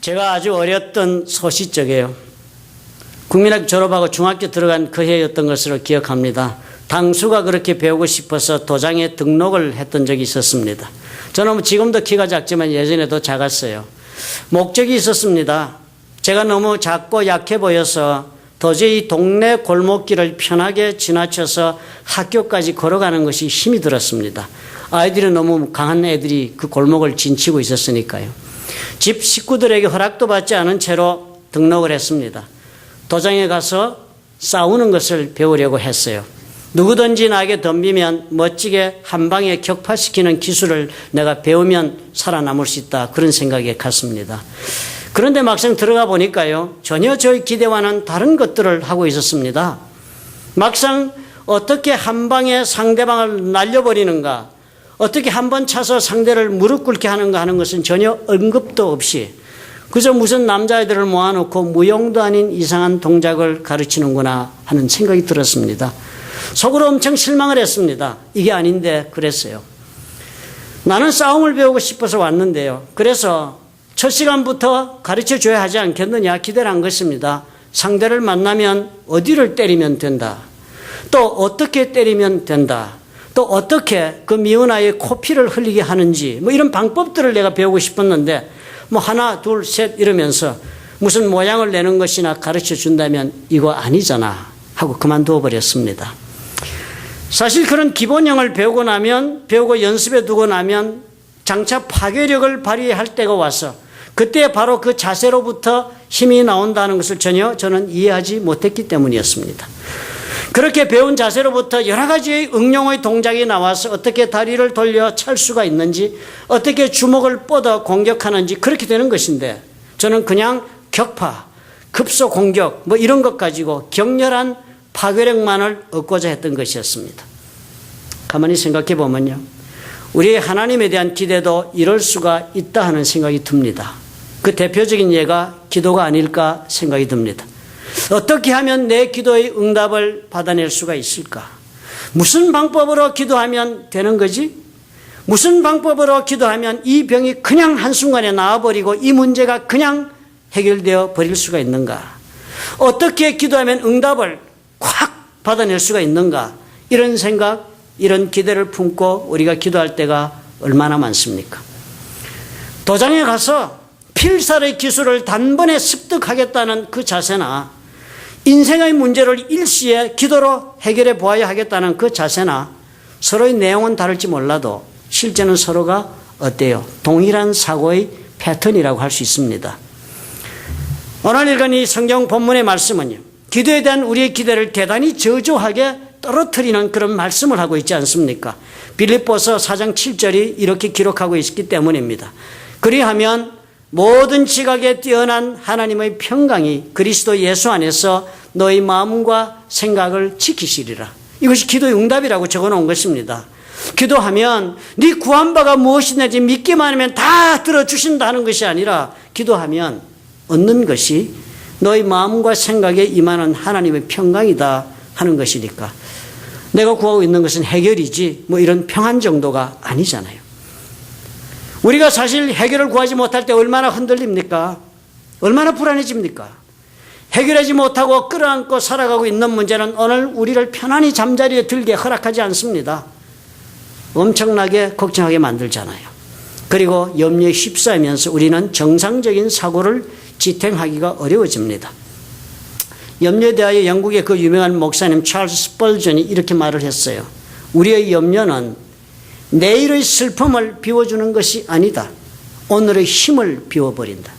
제가 아주 어렸던 소시적이에요. 국민학교 졸업하고 중학교 들어간 그 해였던 것으로 기억합니다. 당수가 그렇게 배우고 싶어서 도장에 등록을 했던 적이 있었습니다. 저는 지금도 키가 작지만 예전에도 작았어요. 목적이 있었습니다. 제가 너무 작고 약해 보여서 도저히 동네 골목길을 편하게 지나쳐서 학교까지 걸어가는 것이 힘이 들었습니다. 아이들이 너무 강한 애들이 그 골목을 진치고 있었으니까요. 집 식구들에게 허락도 받지 않은 채로 등록을 했습니다. 도장에 가서 싸우는 것을 배우려고 했어요. 누구든지 나에게 덤비면 멋지게 한 방에 격파시키는 기술을 내가 배우면 살아남을 수 있다. 그런 생각에 갔습니다. 그런데 막상 들어가 보니까요. 전혀 저의 기대와는 다른 것들을 하고 있었습니다. 막상 어떻게 한 방에 상대방을 날려버리는가, 어떻게 한 번 차서 상대를 무릎 꿇게 하는가 하는 것은 전혀 언급도 없이 그저 무슨 남자애들을 모아놓고 무용도 아닌 이상한 동작을 가르치는구나 하는 생각이 들었습니다. 속으로 엄청 실망을 했습니다. 이게 아닌데 그랬어요. 나는 싸움을 배우고 싶어서 왔는데요. 그래서 첫 시간부터 가르쳐줘야 하지 않겠느냐 기대를 한 것입니다. 상대를 만나면 어디를 때리면 된다. 또 어떻게 때리면 된다. 또 어떻게 그 미운 아이의 코피를 흘리게 하는지 뭐 이런 방법들을 내가 배우고 싶었는데 뭐 하나 둘 셋 이러면서 무슨 모양을 내는 것이나 가르쳐 준다면 이거 아니잖아 하고 그만두어 버렸습니다. 사실 그런 기본형을 배우고 연습해 두고 나면 장차 파괴력을 발휘할 때가 와서 그때 바로 그 자세로부터 힘이 나온다는 것을 전혀 저는 이해하지 못했기 때문이었습니다. 그렇게 배운 자세로부터 여러 가지의 응용의 동작이 나와서 어떻게 다리를 돌려 찰 수가 있는지, 어떻게 주먹을 뻗어 공격하는지 그렇게 되는 것인데 저는 그냥 격파, 급소 공격 뭐 이런 것 가지고 격렬한 파괴력만을 얻고자 했던 것이었습니다. 가만히 생각해 보면요. 우리의 하나님에 대한 기대도 이럴 수가 있다 하는 생각이 듭니다. 그 대표적인 예가 기도가 아닐까 생각이 듭니다. 어떻게 하면 내 기도의 응답을 받아낼 수가 있을까? 무슨 방법으로 기도하면 되는 거지? 무슨 방법으로 기도하면 이 병이 그냥 한순간에 나아버리고 이 문제가 그냥 해결되어 버릴 수가 있는가? 어떻게 기도하면 응답을 확 받아낼 수가 있는가? 이런 생각, 이런 기대를 품고 우리가 기도할 때가 얼마나 많습니까? 도장에 가서 필살의 기술을 단번에 습득하겠다는 그 자세나 인생의 문제를 일시에 기도로 해결해 보아야 하겠다는 그 자세나 서로의 내용은 다를지 몰라도 실제는 서로가 어때요? 동일한 사고의 패턴이라고 할 수 있습니다. 오늘 읽은 이 성경 본문의 말씀은요. 기도에 대한 우리의 기대를 대단히 저조하게 떨어뜨리는 그런 말씀을 하고 있지 않습니까? 빌립보서 4장 7절이 이렇게 기록하고 있기 때문입니다. 그리하면 모든 지각에 뛰어난 하나님의 평강이 그리스도 예수 안에서 너희 마음과 생각을 지키시리라. 이것이 기도의 응답이라고 적어놓은 것입니다. 기도하면 네 구한 바가 무엇이든지 믿기만 하면 다 들어주신다는 것이 아니라 기도하면 얻는 것이 너희 마음과 생각에 임하는 하나님의 평강이다 하는 것이니까 내가 구하고 있는 것은 해결이지 뭐 이런 평안 정도가 아니잖아요. 우리가 사실 해결을 구하지 못할 때 얼마나 흔들립니까? 얼마나 불안해집니까? 해결하지 못하고 끌어안고 살아가고 있는 문제는 오늘 우리를 편안히 잠자리에 들게 허락하지 않습니다. 엄청나게 걱정하게 만들잖아요. 그리고 염려에 휩싸이면서 우리는 정상적인 사고를 지탱하기가 어려워집니다. 염려에 대하여 영국의 그 유명한 목사님 찰스 스펄전이 이렇게 말을 했어요. 우리의 염려는 내일의 슬픔을 비워주는 것이 아니다. 오늘의 힘을 비워버린다.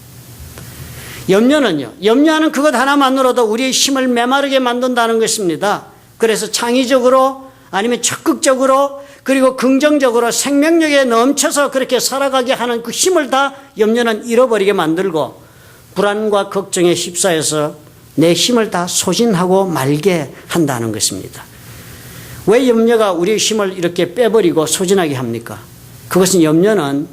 염려는요. 염려하는 그것 하나만으로도 우리의 힘을 메마르게 만든다는 것입니다. 그래서 창의적으로 아니면 적극적으로 그리고 긍정적으로 생명력에 넘쳐서 그렇게 살아가게 하는 그 힘을 다 염려는 잃어버리게 만들고 불안과 걱정에 휩싸여서 내 힘을 다 소진하고 말게 한다는 것입니다. 왜 염려가 우리의 힘을 이렇게 빼버리고 소진하게 합니까? 그것은 염려는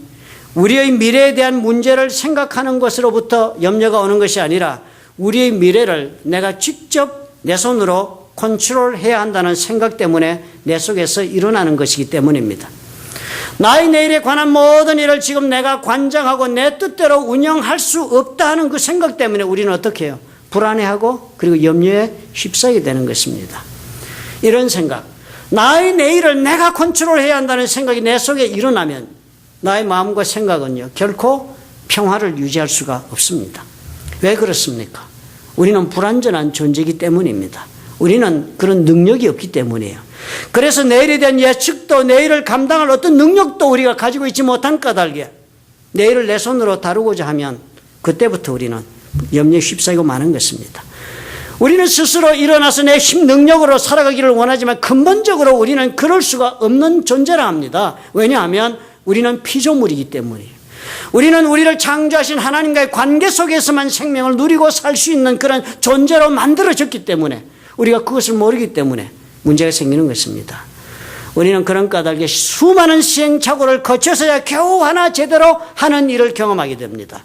우리의 미래에 대한 문제를 생각하는 것으로부터 염려가 오는 것이 아니라 우리의 미래를 내가 직접 내 손으로 컨트롤해야 한다는 생각 때문에 내 속에서 일어나는 것이기 때문입니다. 나의 내일에 관한 모든 일을 지금 내가 관장하고 내 뜻대로 운영할 수 없다 하는 그 생각 때문에 우리는 어떻게 해요? 불안해하고 그리고 염려에 휩싸이게 되는 것입니다. 이런 생각, 나의 내일을 내가 컨트롤해야 한다는 생각이 내 속에 일어나면 나의 마음과 생각은요, 결코 평화를 유지할 수가 없습니다. 왜 그렇습니까? 우리는 불완전한 존재이기 때문입니다. 우리는 그런 능력이 없기 때문이에요. 그래서 내일에 대한 예측도 내일을 감당할 어떤 능력도 우리가 가지고 있지 못한 까닭에 내일을 내 손으로 다루고자 하면 그때부터 우리는 염려에 휩싸이고 마는 것입니다. 우리는 스스로 일어나서 내 힘 능력으로 살아가기를 원하지만 근본적으로 우리는 그럴 수가 없는 존재라 합니다. 왜냐하면 우리는 피조물이기 때문이에요. 우리는 우리를 창조하신 하나님과의 관계 속에서만 생명을 누리고 살 수 있는 그런 존재로 만들어졌기 때문에 우리가 그것을 모르기 때문에 문제가 생기는 것입니다. 우리는 그런 까닭에 수많은 시행착오를 거쳐서야 겨우 하나 제대로 하는 일을 경험하게 됩니다.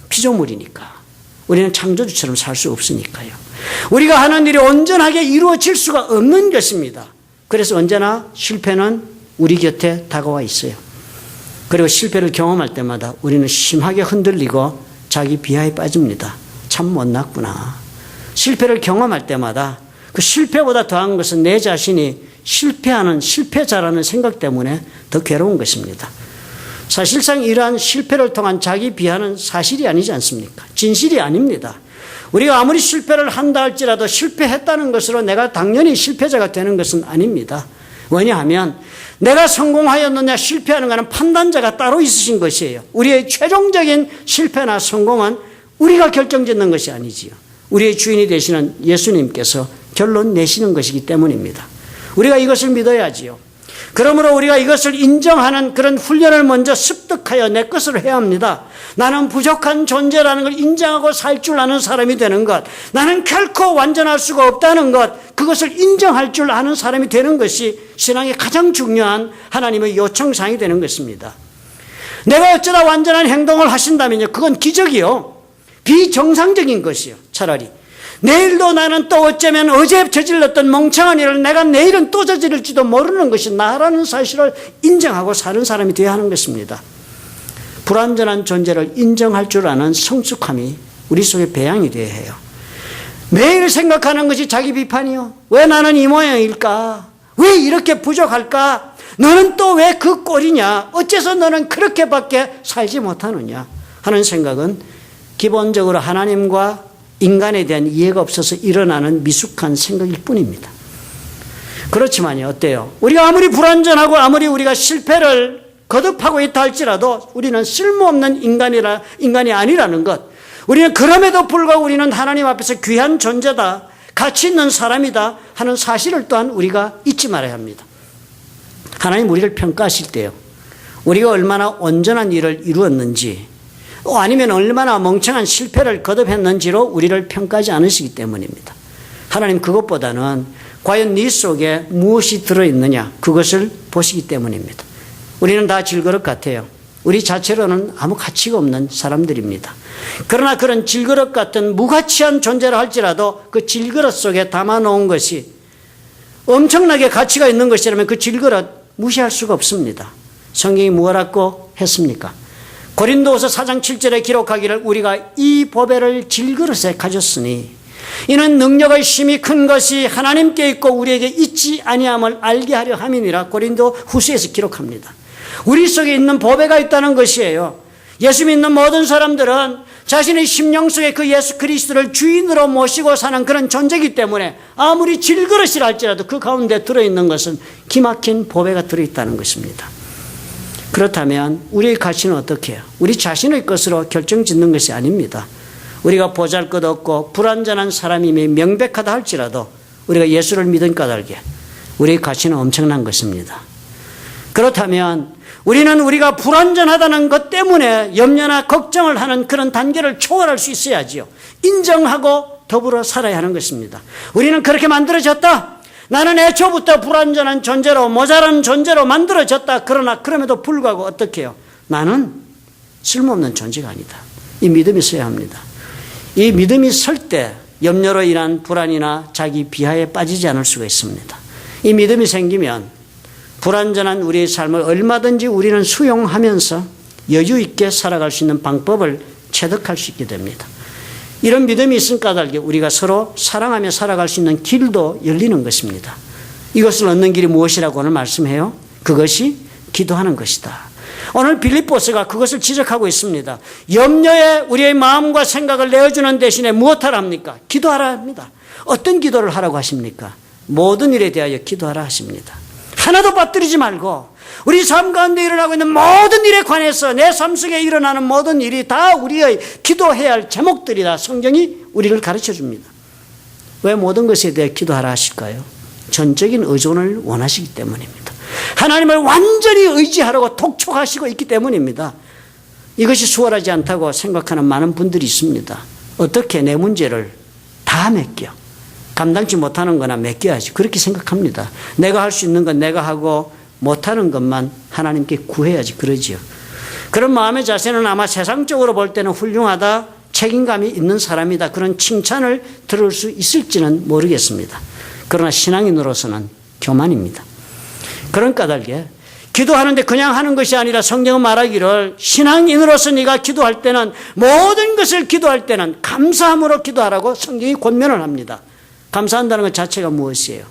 피조물이니까. 우리는 창조주처럼 살 수 없으니까요. 우리가 하는 일이 온전하게 이루어질 수가 없는 것입니다. 그래서 언제나 실패는 우리 곁에 다가와 있어요. 그리고 실패를 경험할 때마다 우리는 심하게 흔들리고 자기 비하에 빠집니다. 참 못났구나. 실패를 경험할 때마다 그 실패보다 더한 것은 내 자신이 실패하는 실패자라는 생각 때문에 더 괴로운 것입니다. 사실상 이러한 실패를 통한 자기 비하는 사실이 아니지 않습니까? 진실이 아닙니다. 우리가 아무리 실패를 한다 할지라도 실패했다는 것으로 내가 당연히 실패자가 되는 것은 아닙니다. 왜냐하면 내가 성공하였느냐 실패하는가는 판단자가 따로 있으신 것이에요. 우리의 최종적인 실패나 성공은 우리가 결정짓는 것이 아니지요. 우리의 주인이 되시는 예수님께서 결론 내시는 것이기 때문입니다. 우리가 이것을 믿어야지요. 그러므로 우리가 이것을 인정하는 그런 훈련을 먼저 습득하여 내 것으로 해야 합니다. 나는 부족한 존재라는 걸 인정하고 살 줄 아는 사람이 되는 것, 나는 결코 완전할 수가 없다는 것, 그것을 인정할 줄 아는 사람이 되는 것이 신앙의 가장 중요한 하나님의 요청사항이 되는 것입니다. 내가 어쩌다 완전한 행동을 하신다면요, 그건 기적이요, 비정상적인 것이요. 차라리 내일도 나는 또 어쩌면 어제 저질렀던 멍청한 일을 내가 내일은 또 저지를지도 모르는 것이 나라는 사실을 인정하고 사는 사람이 되어야 하는 것입니다. 불완전한 존재를 인정할 줄 아는 성숙함이 우리 속에 배양이 되어야 해요. 매일 생각하는 것이 자기 비판이요. 왜 나는 이 모양일까? 왜 이렇게 부족할까? 너는 또 왜 그 꼴이냐? 어째서 너는 그렇게밖에 살지 못하느냐? 하는 생각은 기본적으로 하나님과 인간에 대한 이해가 없어서 일어나는 미숙한 생각일 뿐입니다. 그렇지만요, 어때요? 우리가 아무리 불완전하고 아무리 우리가 실패를 거듭하고 있다 할지라도 우리는 쓸모없는 인간이 아니라는 것, 우리는 그럼에도 불구하고 우리는 하나님 앞에서 귀한 존재다, 가치 있는 사람이다 하는 사실을 또한 우리가 잊지 말아야 합니다. 하나님 우리를 평가하실 때요, 우리가 얼마나 온전한 일을 이루었는지 아니면 얼마나 멍청한 실패를 거듭했는지로 우리를 평가하지 않으시기 때문입니다. 하나님 그것보다는 과연 네 속에 무엇이 들어있느냐, 그것을 보시기 때문입니다. 우리는 다 질그릇 같아요. 우리 자체로는 아무 가치가 없는 사람들입니다. 그러나 그런 질그릇 같은 무가치한 존재라 할지라도 그 질그릇 속에 담아놓은 것이 엄청나게 가치가 있는 것이라면 그 질그릇 무시할 수가 없습니다. 성경이 뭐라고 했습니까? 고린도후서 4장 7절에 기록하기를 우리가 이 보배를 질그릇에 가졌으니 이는 능력의 힘이 큰 것이 하나님께 있고 우리에게 있지 아니함을 알게 하려 함이니라. 고린도후서에서 기록합니다. 우리 속에 있는 보배가 있다는 것이에요. 예수 믿는 모든 사람들은 자신의 심령 속에 그 예수 그리스도를 주인으로 모시고 사는 그런 존재이기 때문에 아무리 질그릇이라 할지라도 그 가운데 들어있는 것은 기막힌 보배가 들어있다는 것입니다. 그렇다면 우리의 가치는 어떻게 해요? 우리 자신의 것으로 결정짓는 것이 아닙니다. 우리가 보잘것없고 불완전한 사람임이 명백하다 할지라도 우리가 예수를 믿은 까닭에 우리의 가치는 엄청난 것입니다. 그렇다면 우리는 우리가 불완전하다는 것 때문에 염려나 걱정을 하는 그런 단계를 초월할 수 있어야지요. 인정하고 더불어 살아야 하는 것입니다. 우리는 그렇게 만들어졌다. 나는 애초부터 불완전한 존재로 모자란 존재로 만들어졌다. 그러나 그럼에도 불구하고 어떻게 해요? 나는 쓸모없는 존재가 아니다. 이 믿음이 있어야 합니다. 이 믿음이 설 때 염려로 인한 불안이나 자기 비하에 빠지지 않을 수가 있습니다. 이 믿음이 생기면 불완전한 우리의 삶을 얼마든지 우리는 수용하면서 여유 있게 살아갈 수 있는 방법을 체득할 수 있게 됩니다. 이런 믿음이 있은 까닭에 우리가 서로 사랑하며 살아갈 수 있는 길도 열리는 것입니다. 이것을 얻는 길이 무엇이라고 오늘 말씀해요? 그것이 기도하는 것이다. 오늘 빌립보서가 그것을 지적하고 있습니다. 염려에 우리의 마음과 생각을 내어주는 대신에 무엇하라 합니까? 기도하라 합니다. 어떤 기도를 하라고 하십니까? 모든 일에 대하여 기도하라 하십니다. 하나도 빠뜨리지 말고 우리 삶 가운데 일어나고 있는 모든 일에 관해서 내 삶 속에 일어나는 모든 일이 다 우리의 기도해야 할 제목들이다. 성경이 우리를 가르쳐 줍니다. 왜 모든 것에 대해 기도하라 하실까요? 전적인 의존을 원하시기 때문입니다. 하나님을 완전히 의지하라고 독촉하시고 있기 때문입니다. 이것이 수월하지 않다고 생각하는 많은 분들이 있습니다. 어떻게 내 문제를 다 맡겨? 감당치 못하는 거나 맡겨야지. 그렇게 생각합니다. 내가 할 수 있는 건 내가 하고 못하는 것만 하나님께 구해야지 그러지요. 그런 마음의 자세는 아마 세상적으로 볼 때는 훌륭하다, 책임감이 있는 사람이다, 그런 칭찬을 들을 수 있을지는 모르겠습니다. 그러나 신앙인으로서는 교만입니다. 그런 까닭에 기도하는데 그냥 하는 것이 아니라 성경은 말하기를 신앙인으로서 네가 기도할 때는 모든 것을 기도할 때는 감사함으로 기도하라고 성경이 권면을 합니다. 감사한다는 것 자체가 무엇이에요?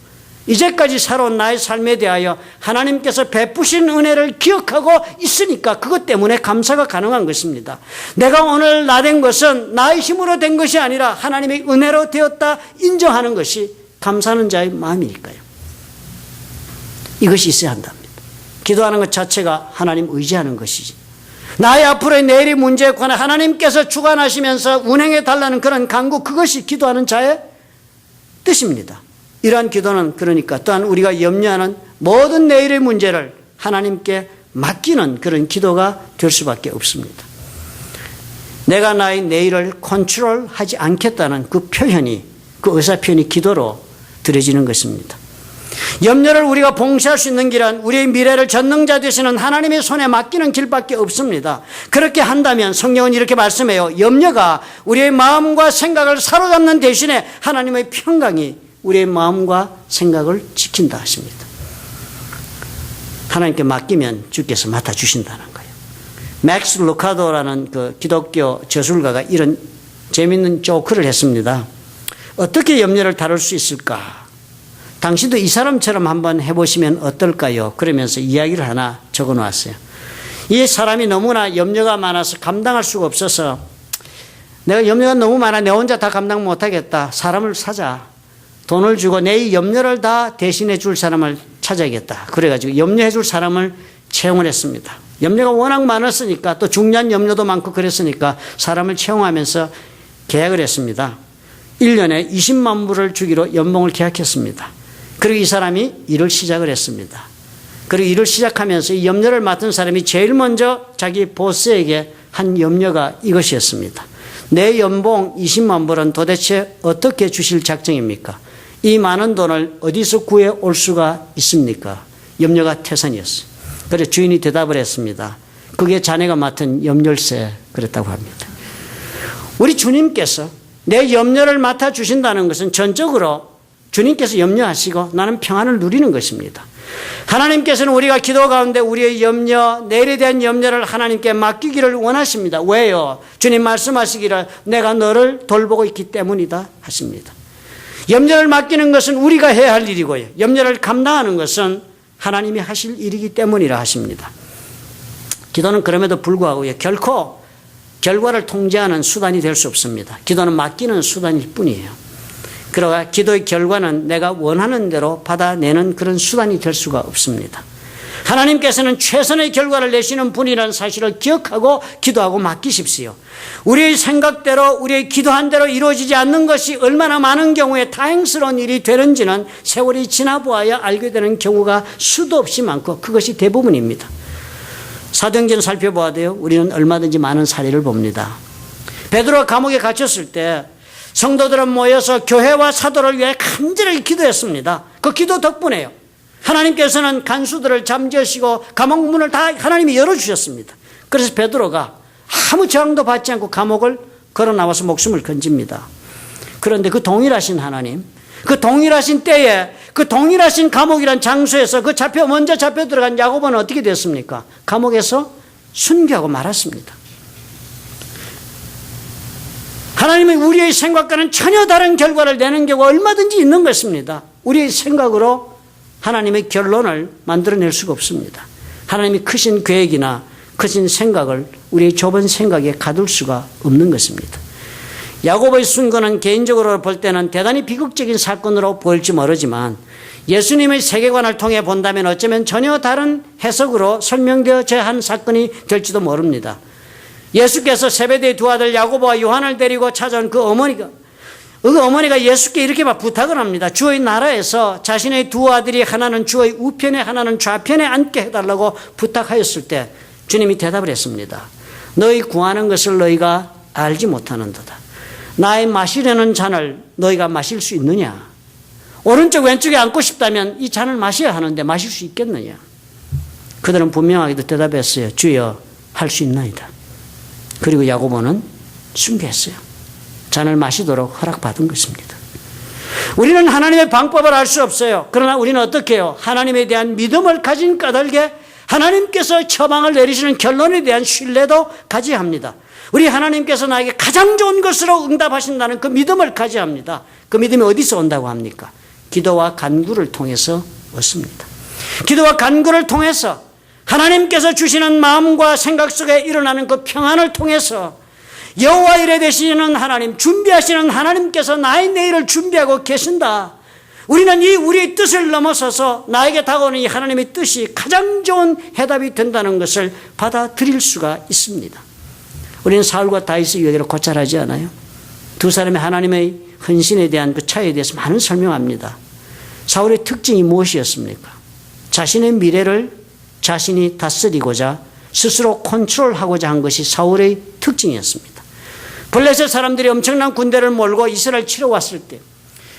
이제까지 살아온 나의 삶에 대하여 하나님께서 베푸신 은혜를 기억하고 있으니까 그것 때문에 감사가 가능한 것입니다. 내가 오늘 나 된 것은 나의 힘으로 된 것이 아니라 하나님의 은혜로 되었다 인정하는 것이 감사하는 자의 마음이니까요. 이것이 있어야 한답니다. 기도하는 것 자체가 하나님 의지하는 것이지. 나의 앞으로의 내일의 문제에 관해 하나님께서 주관하시면서 운행해 달라는 그런 간구, 그것이 기도하는 자의 뜻입니다. 이러한 기도는 그러니까 또한 우리가 염려하는 모든 내일의 문제를 하나님께 맡기는 그런 기도가 될 수밖에 없습니다. 내가 나의 내일을 컨트롤하지 않겠다는 그 표현이, 그 의사표현이 기도로 드려지는 것입니다. 염려를 우리가 봉쇄할 수 있는 길은 우리의 미래를 전능자 되시는 하나님의 손에 맡기는 길밖에 없습니다. 그렇게 한다면 성경은 이렇게 말씀해요. 염려가 우리의 마음과 생각을 사로잡는 대신에 하나님의 평강이 우리의 마음과 생각을 지킨다 하십니다. 하나님께 맡기면 주께서 맡아주신다는 거예요. 맥스 루카도라는 그 기독교 저술가가 이런 재미있는 조크를 했습니다. 어떻게 염려를 다룰 수 있을까? 당신도 이 사람처럼 한번 해보시면 어떨까요? 그러면서 이야기를 하나 적어놓았어요. 이 사람이 너무나 염려가 많아서 감당할 수가 없어서 내가 염려가 너무 많아 내 혼자 다 감당 못하겠다. 사람을 사자. 돈을 주고 내 염려를 다 대신해 줄 사람을 찾아야겠다. 그래가지고 염려해 줄 사람을 채용을 했습니다. 염려가 워낙 많았으니까 또 중요한 염려도 많고 그랬으니까 사람을 채용하면서 계약을 했습니다. 1년에 20만 불을 주기로 연봉을 계약했습니다. 그리고 이 사람이 일을 시작을 했습니다. 그리고 일을 시작하면서 이 염려를 맡은 사람이 제일 먼저 자기 보스에게 한 염려가 이것이었습니다. 내 연봉 20만 불은 도대체 어떻게 주실 작정입니까? 이 많은 돈을 어디서 구해올 수가 있습니까? 염려가 태산이었어요. 그래서 주인이 대답을 했습니다. 그게 자네가 맡은 염려세 그랬다고 합니다. 우리 주님께서 내 염려를 맡아주신다는 것은 전적으로 주님께서 염려하시고 나는 평안을 누리는 것입니다. 하나님께서는 우리가 기도 가운데 우리의 염려, 내일에 대한 염려를 하나님께 맡기기를 원하십니다. 왜요? 주님 말씀하시기를 내가 너를 돌보고 있기 때문이다 하십니다. 염려를 맡기는 것은 우리가 해야 할 일이고요. 염려를 감당하는 것은 하나님이 하실 일이기 때문이라 하십니다. 기도는 그럼에도 불구하고 결코 결과를 통제하는 수단이 될 수 없습니다. 기도는 맡기는 수단일 뿐이에요. 그러나 기도의 결과는 내가 원하는 대로 받아내는 그런 수단이 될 수가 없습니다. 하나님께서는 최선의 결과를 내시는 분이라는 사실을 기억하고 기도하고 맡기십시오. 우리의 생각대로 우리의 기도한 대로 이루어지지 않는 것이 얼마나 많은 경우에 다행스러운 일이 되는지는 세월이 지나보아야 알게 되는 경우가 수도 없이 많고 그것이 대부분입니다. 사도행전을 살펴보아도요, 우리는 얼마든지 많은 사례를 봅니다. 베드로가 감옥에 갇혔을 때 성도들은 모여서 교회와 사도를 위해 간절하게 기도했습니다. 그 기도 덕분에요. 하나님께서는 간수들을 잠재우시고 감옥 문을 다 하나님이 열어주셨습니다. 그래서 베드로가 아무 저항도 받지 않고 감옥을 걸어 나와서 목숨을 건집니다. 그런데 그 동일하신 하나님, 그 동일하신 때에 그 동일하신 감옥이란 장소에서 먼저 잡혀 들어간 야고보는 어떻게 됐습니까? 감옥에서 순교하고 말았습니다. 하나님은 우리의 생각과는 전혀 다른 결과를 내는 경우가 얼마든지 있는 것입니다. 우리의 생각으로 하나님의 결론을 만들어낼 수가 없습니다. 하나님이 크신 계획이나 크신 생각을 우리의 좁은 생각에 가둘 수가 없는 것입니다. 야고보의 순교는 개인적으로 볼 때는 대단히 비극적인 사건으로 보일지 모르지만 예수님의 세계관을 통해 본다면 어쩌면 전혀 다른 해석으로 설명되어져야 한 사건이 될지도 모릅니다. 예수께서 세베대의 두 아들 야고보와 요한을 데리고 찾아온 그 어머니가 예수께 이렇게 막 부탁을 합니다. 주의 나라에서 자신의 두 아들이 하나는 주의 우편에 하나는 좌편에 앉게 해달라고 부탁하였을 때 주님이 대답을 했습니다. 너희 구하는 것을 너희가 알지 못하는도다. 나의 마시려는 잔을 너희가 마실 수 있느냐? 오른쪽 왼쪽에 앉고 싶다면 이 잔을 마셔야 하는데 마실 수 있겠느냐? 그들은 분명하게도 대답했어요. 주여, 할 수 있나이다. 그리고 야고보는 순교했어요. 잔을 마시도록 허락받은 것입니다. 우리는 하나님의 방법을 알 수 없어요. 그러나 우리는 어떻게 해요? 하나님에 대한 믿음을 가진 까닭에 하나님께서 처방을 내리시는 결론에 대한 신뢰도 가져야 합니다. 우리 하나님께서 나에게 가장 좋은 것으로 응답하신다는 그 믿음을 가져야 합니다. 그 믿음이 어디서 온다고 합니까? 기도와 간구를 통해서 얻습니다. 기도와 간구를 통해서 하나님께서 주시는 마음과 생각 속에 일어나는 그 평안을 통해서 여호와 이레 되시는 하나님, 준비하시는 하나님께서 나의 내일을 준비하고 계신다. 우리는 우리의 뜻을 넘어서서 나에게 다가오는 이 하나님의 뜻이 가장 좋은 해답이 된다는 것을 받아들일 수가 있습니다. 우리는 사울과 다윗의 이야기를 고찰하지 않아요? 두 사람의 하나님의 헌신에 대한 그 차이에 대해서 많은 설명합니다. 사울의 특징이 무엇이었습니까? 자신의 미래를 자신이 다스리고자 스스로 컨트롤하고자 한 것이 사울의 특징이었습니다. 블레셋 사람들이 엄청난 군대를 몰고 이스라엘 치러 왔을 때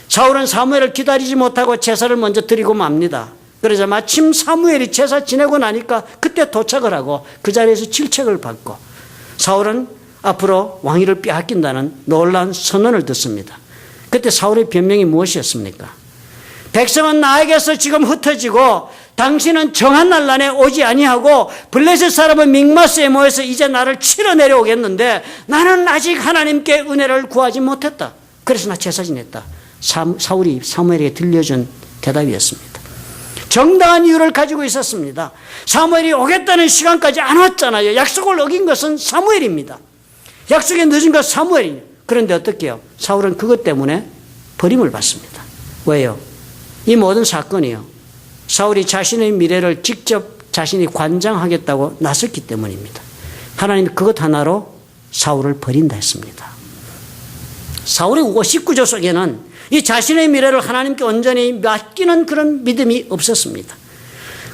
사울은 사무엘을 기다리지 못하고 제사를 먼저 드리고 맙니다. 그러자 마침 사무엘이 제사 지내고 나니까 그때 도착을 하고 그 자리에서 질책을 받고 사울은 앞으로 왕위를 빼앗긴다는 놀라운 선언을 듣습니다. 그때 사울의 변명이 무엇이었습니까? 백성은 나에게서 지금 흩어지고 당신은 정한 날 안에 오지 아니하고 블레셋 사람은 믹마스에 모여서 이제 나를 치러 내려오겠는데 나는 아직 하나님께 은혜를 구하지 못했다. 그래서 나 제사 지냈다. 사울이 사무엘에게 들려준 대답이었습니다. 정당한 이유를 가지고 있었습니다. 사무엘이 오겠다는 시간까지 안 왔잖아요. 약속을 어긴 것은 사무엘입니다. 약속에 늦은 것 사무엘이에요. 그런데 어떻게 해요? 사울은 그것 때문에 버림을 받습니다. 왜요? 이 모든 사건이요. 사울이 자신의 미래를 직접 자신이 관장하겠다고 나섰기 때문입니다. 하나님이 그것 하나로 사울을 버린다 했습니다. 사울의 19조 속에는 이 자신의 미래를 하나님께 온전히 맡기는 그런 믿음이 없었습니다.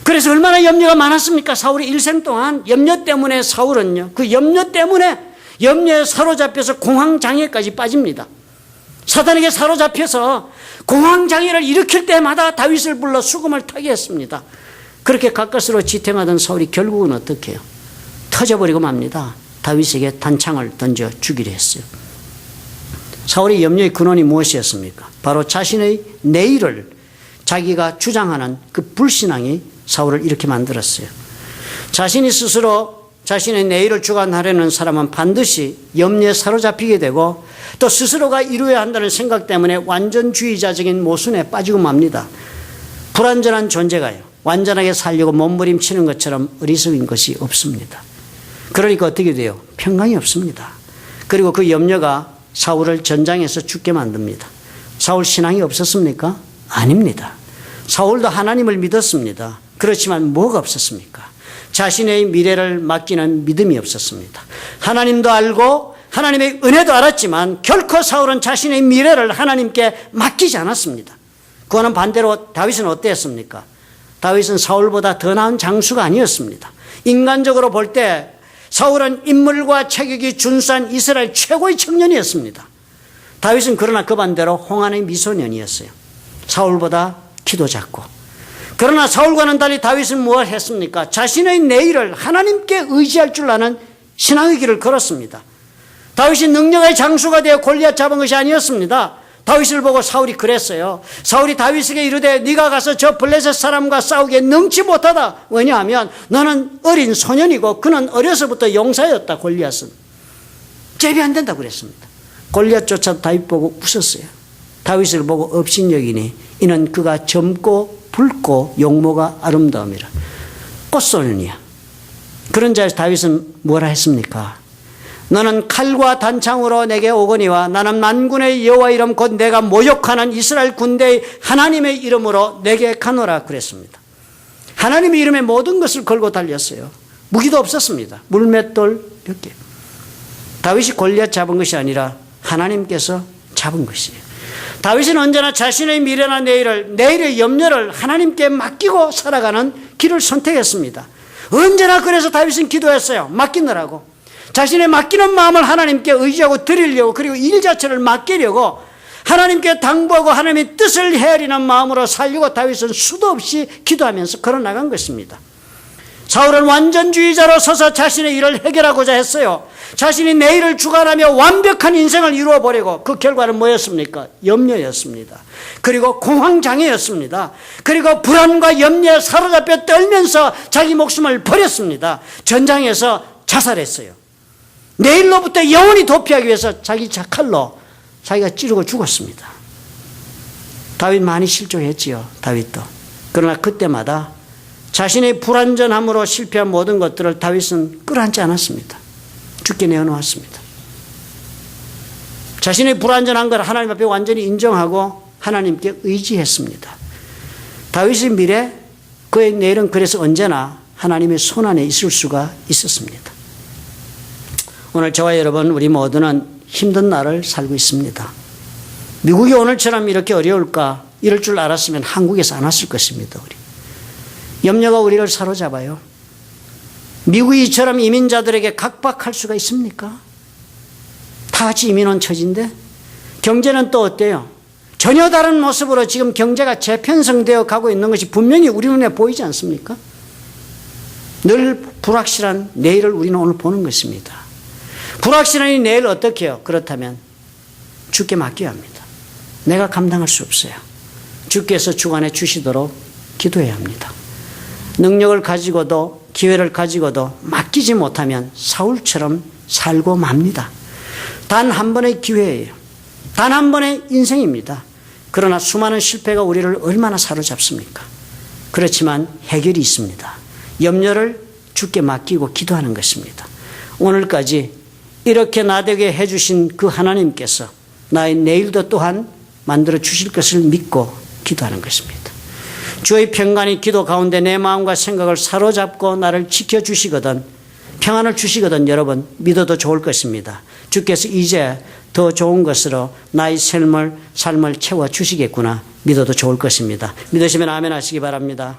그래서 얼마나 염려가 많았습니까? 사울의 일생 동안 염려 때문에 사울은요. 그 염려 때문에 염려에 사로잡혀서 공황장애까지 빠집니다. 사단에게 사로잡혀서 공황장애를 일으킬 때마다 다윗을 불러 수금을 타게 했습니다. 그렇게 가까스로 지탱하던 사울이 결국은 어떻게 해요? 터져버리고 맙니다. 다윗에게 단창을 던져 죽이려 했어요. 사울의 염려의 근원이 무엇이었습니까? 바로 자신의 내일을 자기가 주장하는 그 불신앙이 사울을 이렇게 만들었어요. 자신이 스스로 자신의 내일을 주관하려는 사람은 반드시 염려에 사로잡히게 되고 또 스스로가 이루어야 한다는 생각 때문에 완전주의자적인 모순에 빠지고 맙니다. 불완전한 존재가요. 완전하게 살려고 몸부림치는 것처럼 어리석은 것이 없습니다. 그러니까 어떻게 돼요? 평강이 없습니다. 그리고 그 염려가 사울을 전장에서 죽게 만듭니다. 사울 신앙이 없었습니까? 아닙니다. 사울도 하나님을 믿었습니다. 그렇지만 뭐가 없었습니까? 자신의 미래를 맡기는 믿음이 없었습니다. 하나님도 알고 하나님의 은혜도 알았지만 결코 사울은 자신의 미래를 하나님께 맡기지 않았습니다. 그거는 반대로 다윗은 어땠습니까? 다윗은 사울보다 더 나은 장수가 아니었습니다. 인간적으로 볼 때 사울은 인물과 체격이 준수한 이스라엘 최고의 청년이었습니다. 다윗은 그러나 그 반대로 홍안의 미소년이었어요. 사울보다 키도 작고. 그러나 사울과는 달리 다윗은 무엇을 했습니까? 자신의 내일을 하나님께 의지할 줄 아는 신앙의 길을 걸었습니다. 다윗이 능력의 장수가 되어 골리앗 잡은 것이 아니었습니다. 다윗을 보고 사울이 그랬어요. 사울이 다윗에게 이르되 네가 가서 저 블레셋 사람과 싸우기에 능치 못하다. 왜냐하면 너는 어린 소년이고 그는 어려서부터 용사였다. 골리앗은 제비 안 된다고 그랬습니다. 골리앗조차 다윗 보고 웃었어요. 다윗을 보고 업신여기니 이는 그가 젊고 붉고 용모가 아름다움이라. 꽃소년이야. 그런 자에서 다윗은 뭐라 했습니까? 너는 칼과 단창으로 내게 오거니와 나는 만군의 여호와 이름 곧 내가 모욕하는 이스라엘 군대의 하나님의 이름으로 내게 가노라 그랬습니다. 하나님의 이름에 모든 것을 걸고 달렸어요. 무기도 없었습니다. 물맷돌 몇 개. 다윗이 골리앗 잡은 것이 아니라 하나님께서 잡은 것이에요. 다윗은 언제나 자신의 미래나 내일의 염려를 하나님께 맡기고 살아가는 길을 선택했습니다. 언제나 그래서 다윗은 기도했어요. 맡기느라고. 자신의 맡기는 마음을 하나님께 의지하고 드리려고, 그리고 일 자체를 맡기려고 하나님께 당부하고 하나님의 뜻을 헤아리는 마음으로 살려고 다윗은 수도 없이 기도하면서 걸어나간 것입니다. 사울은 완전주의자로 서서 자신의 일을 해결하고자 했어요. 자신이 내일을 주관하며 완벽한 인생을 이루어버리고 그 결과는 뭐였습니까? 염려였습니다. 그리고 공황장애였습니다. 그리고 불안과 염려에 사로잡혀 떨면서 자기 목숨을 버렸습니다. 전장에서 자살했어요. 내일로부터 영원히 도피하기 위해서 자기 칼로 자기가 찌르고 죽었습니다. 다윗 많이 실족했지요. 다윗도. 그러나 그때마다 자신의 불완전함으로 실패한 모든 것들을 다윗은 끌어안지 않았습니다. 죽게 내어놓았습니다. 자신의 불완전한 걸 하나님 앞에 완전히 인정하고 하나님께 의지했습니다. 다윗의 미래, 그의 내일은 그래서 언제나 하나님의 손안에 있을 수가 있었습니다. 오늘 저와 여러분 우리 모두는 힘든 날을 살고 있습니다. 미국이 오늘처럼 이렇게 어려울까? 이럴 줄 알았으면 한국에서 안 왔을 것입니다. 우리. 염려가 우리를 사로잡아요. 미국이 이처럼 이민자들에게 각박할 수가 있습니까? 다 같이 이민 온 처지인데 경제는 또 어때요? 전혀 다른 모습으로 지금 경제가 재편성되어 가고 있는 것이 분명히 우리 눈에 보이지 않습니까? 늘 불확실한 내일을 우리는 오늘 보는 것입니다. 불확실한 이 내일 어떻게 해요? 그렇다면 주께 맡겨야 합니다. 내가 감당할 수 없어요. 주께서 주관해 주시도록 기도해야 합니다. 능력을 가지고도 기회를 가지고도 맡기지 못하면 사울처럼 살고 맙니다. 단 한 번의 기회예요. 단 한 번의 인생입니다. 그러나 수많은 실패가 우리를 얼마나 사로잡습니까? 그렇지만 해결이 있습니다. 염려를 주께 맡기고 기도하는 것입니다. 오늘까지 이렇게 나되게 해주신 그 하나님께서 나의 내일도 또한 만들어 주실 것을 믿고 기도하는 것입니다. 주의 평강이 기도 가운데 내 마음과 생각을 사로잡고 나를 지켜주시거든, 평안을 주시거든 여러분 믿어도 좋을 것입니다. 주께서 이제 더 좋은 것으로 나의 삶을 채워주시겠구나 믿어도 좋을 것입니다. 믿으시면 아멘 하시기 바랍니다.